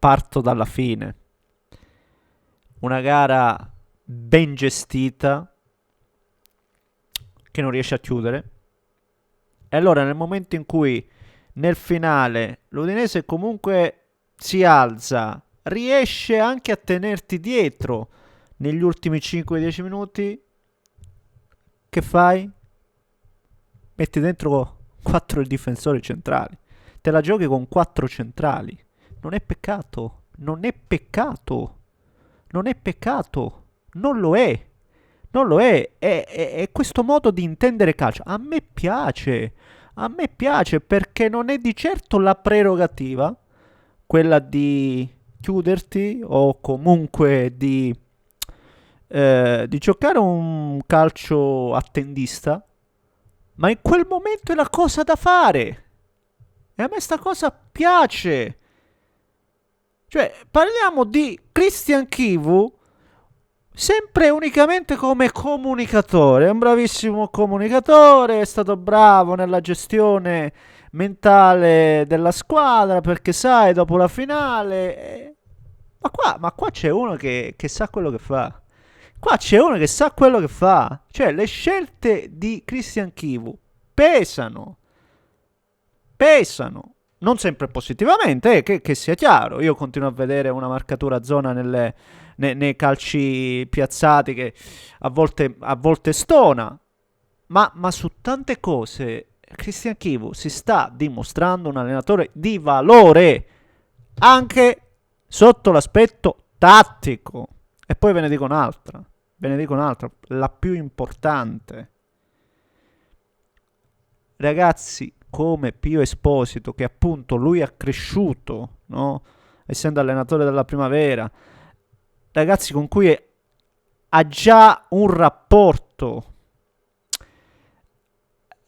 parto dalla fine. Una gara ben gestita che non riesce a chiudere. E allora nel momento in cui nel finale l'Udinese comunque si alza, riesce anche a tenerti dietro negli ultimi 5-10 minuti, che fai? Metti dentro 4 difensori centrali. Te la giochi con 4 centrali. Non è peccato. Non è peccato. Non è peccato. Non lo è. Non lo è. È questo modo di intendere calcio. A me piace. A me piace perché non è di certo la prerogativa quella di chiuderti o comunque di giocare un calcio attendista, ma in quel momento è la cosa da fare. E a me sta cosa piace. Cioè, parliamo di Christian Chivu sempre e unicamente come comunicatore. È un bravissimo comunicatore, è stato bravo nella gestione mentale della squadra, perché sai, dopo la finale... ma qua c'è uno che sa quello che fa. Qua c'è uno che sa quello che fa. Cioè, le scelte di Christian Chivu pesano. Pesano. Non sempre positivamente, che sia chiaro. Io continuo a vedere una marcatura a zona nei calci piazzati che a volte stona. Ma su tante cose Christian Chivu si sta dimostrando un allenatore di valore anche sotto l'aspetto tattico. E poi ve ne dico un'altra. Ve ne dico un'altra, la più importante. Ragazzi come Pio Esposito, che appunto lui ha cresciuto, no? Essendo allenatore della primavera, ragazzi con cui ha già un rapporto,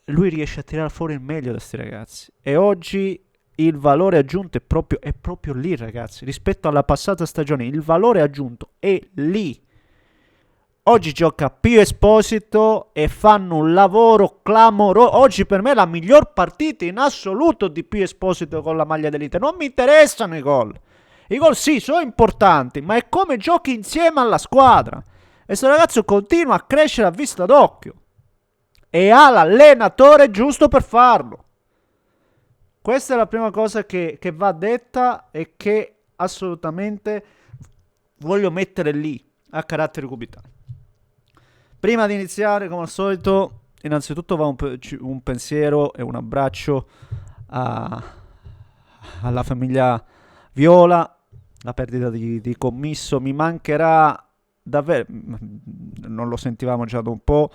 lui riesce a tirare fuori il meglio da questi ragazzi. E oggi il valore aggiunto è proprio lì, ragazzi. Rispetto alla passata stagione, il valore aggiunto è lì. Oggi gioca Pio Esposito e fanno un lavoro clamoroso. Oggi per me è la miglior partita in assoluto di Pio Esposito con la maglia dell'Inter. Non mi interessano i gol. I gol sì, sono importanti, ma è come giochi insieme alla squadra. E questo ragazzo continua a crescere a vista d'occhio. E ha l'allenatore giusto per farlo. Questa è la prima cosa che va detta e che assolutamente voglio mettere lì a carattere cubitale. Prima di iniziare, come al solito, innanzitutto va un pensiero e un abbraccio alla famiglia Viola, la perdita di Commisso. Mi mancherà davvero, non lo sentivamo già da un po',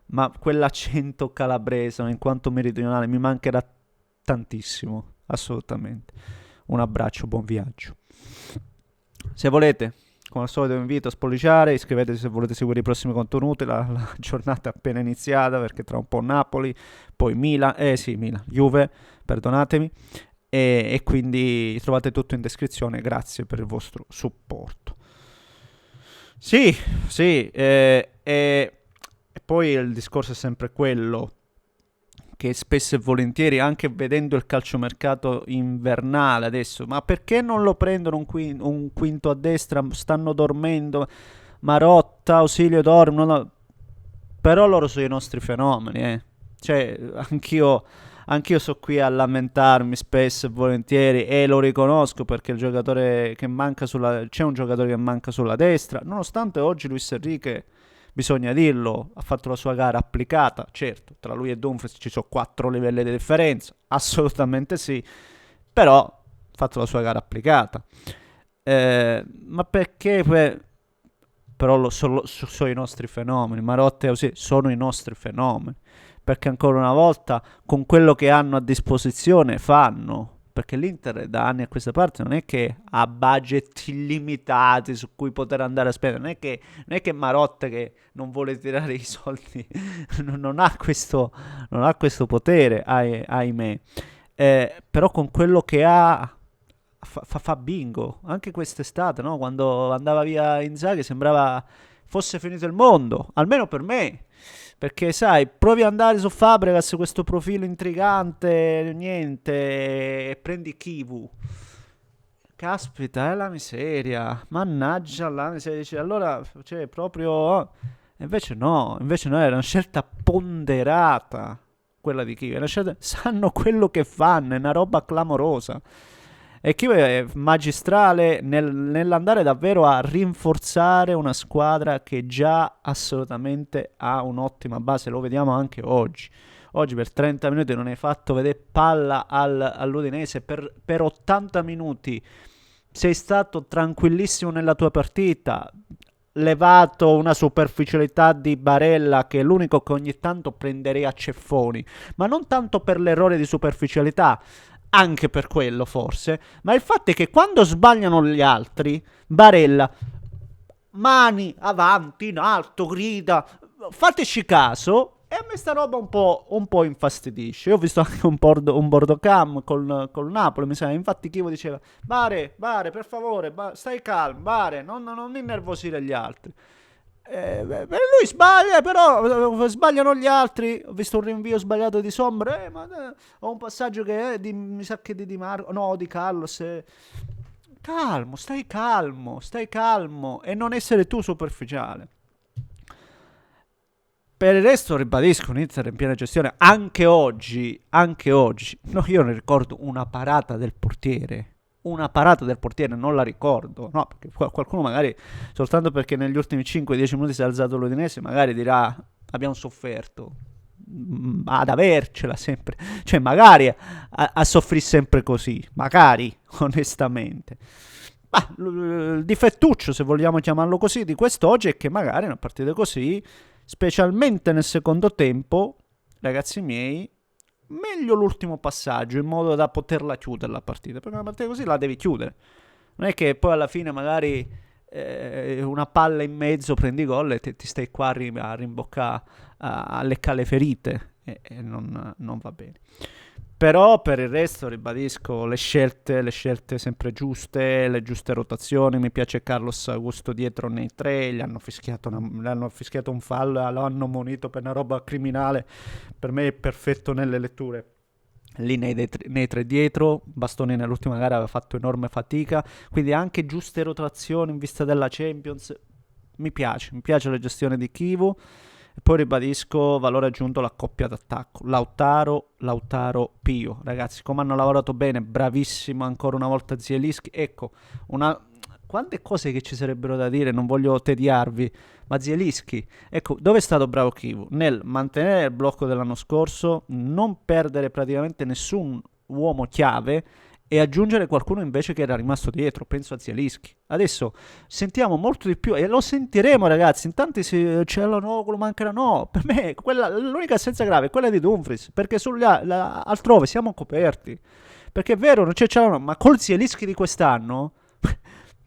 ma quell'accento calabrese, in quanto meridionale, mi mancherà tantissimo, assolutamente. Un abbraccio, buon viaggio. Se volete, come al solito vi invito a spolliciare, iscrivetevi se volete seguire i prossimi contenuti, la giornata è appena iniziata perché tra un po' Napoli, poi Milan, Juve, perdonatemi, e quindi trovate tutto in descrizione, grazie per il vostro supporto. Sì, e poi il discorso è sempre quello, che spesso e volentieri, anche vedendo il calciomercato invernale adesso, ma perché non lo prendono un quinto a destra? Stanno dormendo, Marotta, Ausilio dormono, però loro sono i nostri fenomeni, Cioè, anch'io so qui a lamentarmi spesso e volentieri, e lo riconosco perché il giocatore che manca c'è un giocatore che manca sulla destra, nonostante oggi Luis Enrique, bisogna dirlo, ha fatto la sua gara applicata. Certo, tra lui e Dumfries ci sono 4 livelli di differenza, assolutamente sì, però ha fatto la sua gara applicata. Ma perché però sono i nostri fenomeni. Marotta e Ausilio sono i nostri fenomeni, perché ancora una volta con quello che hanno a disposizione fanno. Perché l'Inter da anni a questa parte non è che ha budget illimitati su cui poter andare a spendere, non è che Marotta, che non vuole tirare i soldi, non ha questo potere, ahimè. Però con quello che ha fa bingo. Anche quest'estate, no? Quando andava via Inzaghi sembrava fosse finito il mondo, almeno per me. Perché sai, provi ad andare su Fabregas, questo profilo intrigante, niente, e prendi Kivu. caspita, è la miseria, mannaggia la miseria. Dici, allora, cioè, proprio... invece no, era una scelta ponderata, quella di Kiwi, sanno quello che fanno, è una roba clamorosa. E Kiwi è magistrale nell'andare davvero a rinforzare una squadra che già assolutamente ha un'ottima base, lo vediamo anche oggi. Oggi per 30 minuti non hai fatto vedere palla all'Udinese, per 80 minuti sei stato tranquillissimo nella tua partita, levato una superficialità di Barella che è l'unico che ogni tanto prenderei a ceffoni, ma non tanto per l'errore di superficialità, anche per quello forse, ma il fatto è che quando sbagliano gli altri, Barella, mani avanti, in alto, grida, fateci caso. E a me sta roba un po' infastidisce. Io ho visto anche un bordo cam col Napoli, mi sa. Infatti Chivo diceva, Bare, per favore, stai calmo, Bare, non innervosire gli altri. Lui sbaglia, però sbagliano gli altri. Ho visto un rinvio sbagliato di Sombra. Ho un passaggio che è mi sa che di Marco, no, di Carlos. Calmo, stai calmo e non essere tu superficiale. Per il resto ribadisco un Inter in piena gestione anche oggi. No, io ne ricordo una parata del portiere, non la ricordo, no, perché qualcuno magari soltanto perché negli ultimi 5-10 minuti si è alzato l'Udinese magari dirà abbiamo sofferto. Ad avercela sempre, cioè magari a soffrire sempre così, magari, onestamente. Ma il difettuccio, se vogliamo chiamarlo così, di quest'oggi è che magari una partita così, specialmente nel secondo tempo, ragazzi miei, meglio l'ultimo passaggio in modo da poterla chiudere la partita, perché una partita così la devi chiudere. Non è che poi alla fine magari una palla in mezzo prendi gol e ti stai qua a rimboccare, a leccare le ferite e non va bene. Però per il resto ribadisco le scelte sempre giuste, le giuste rotazioni. Mi piace Carlos Augusto dietro nei tre, gli hanno fischiato un fallo, lo hanno munito per una roba criminale. Per me è perfetto nelle letture. Lì nei tre dietro, Bastoni nell'ultima gara aveva fatto enorme fatica, quindi anche giuste rotazioni in vista della Champions. Mi piace la gestione di Chivu. E poi ribadisco valore aggiunto la coppia d'attacco Lautaro Pio, ragazzi, come hanno lavorato bene, bravissimo ancora una volta Zielinski. Ecco, quante cose che ci sarebbero da dire, non voglio tediarvi, ma Zielinski, ecco, dove è stato bravo Chivu? Nel mantenere il blocco dell'anno scorso, non perdere praticamente nessun uomo chiave e aggiungere qualcuno invece che era rimasto dietro, penso a Zielinski. Adesso sentiamo molto di più e lo sentiremo, ragazzi. In tanti c'è quello mancherà, no, per me l'unica assenza grave è quella di Dumfries, perché altrove siamo coperti. Perché è vero, non c'è Cialanoglu, ma col Zielinski di quest'anno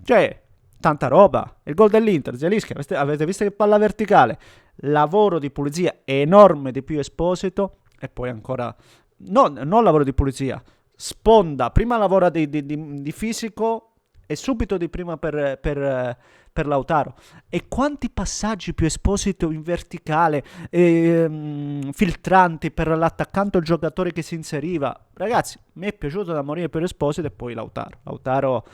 cioè tanta roba. Il gol dell'Inter, Zielinski, avete visto che palla verticale, lavoro di pulizia enorme di Pio Esposito e poi ancora non lavoro di pulizia, sponda, prima lavora di fisico e subito di prima per Lautaro. E quanti passaggi Pio Esposito in verticale, filtranti per l'attaccante o il giocatore che si inseriva. Ragazzi, mi è piaciuto da morire Pio Esposito e poi Lautaro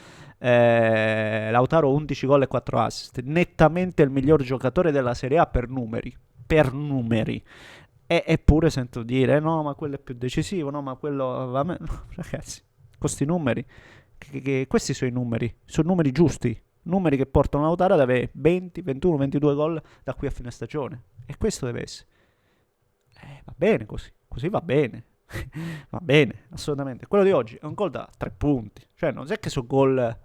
11 gol e 4 assist, nettamente il miglior giocatore della Serie A per numeri. Eppure sento dire no, ma quello è più decisivo, no, ma quello va no, ragazzi, questi numeri questi sono numeri giusti, numeri che portano Lautaro ad avere 20, 21, 22 gol da qui a fine stagione, e questo deve essere va bene così va bene. Va bene, assolutamente. Quello di oggi è un gol da 3 punti, cioè non è che sono gol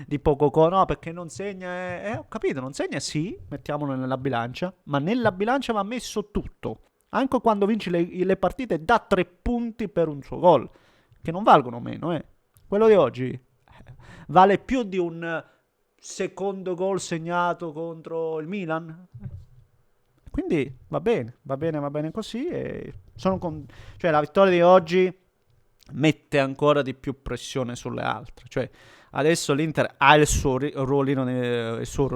di poco no, perché non segna, ho capito, non segna, sì, mettiamolo nella bilancia, ma nella bilancia va messo tutto, anche quando vinci le partite da 3 punti per un suo gol, che non valgono meno, quello di oggi vale più di un secondo gol segnato contro il Milan, quindi va bene così, e cioè la vittoria di oggi mette ancora di più pressione sulle altre, cioè adesso l'Inter ha il suo ruolino, il suo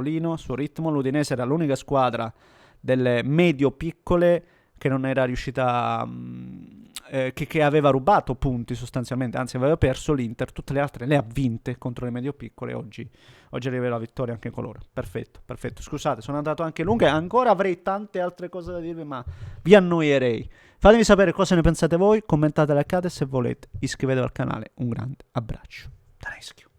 ritmo. L'Udinese era l'unica squadra delle medio-piccole che non era riuscita che aveva rubato punti sostanzialmente, anzi aveva perso l'Inter, tutte le altre le ha vinte contro le medio-piccole, oggi arriva la vittoria anche con loro. Perfetto, perfetto. Scusate, sono andato anche lungo e ancora avrei tante altre cose da dirvi, ma vi annoierei. Fatemi sapere cosa ne pensate voi, commentate, like se volete, iscrivetevi al canale. Un grande abbraccio da Neschio.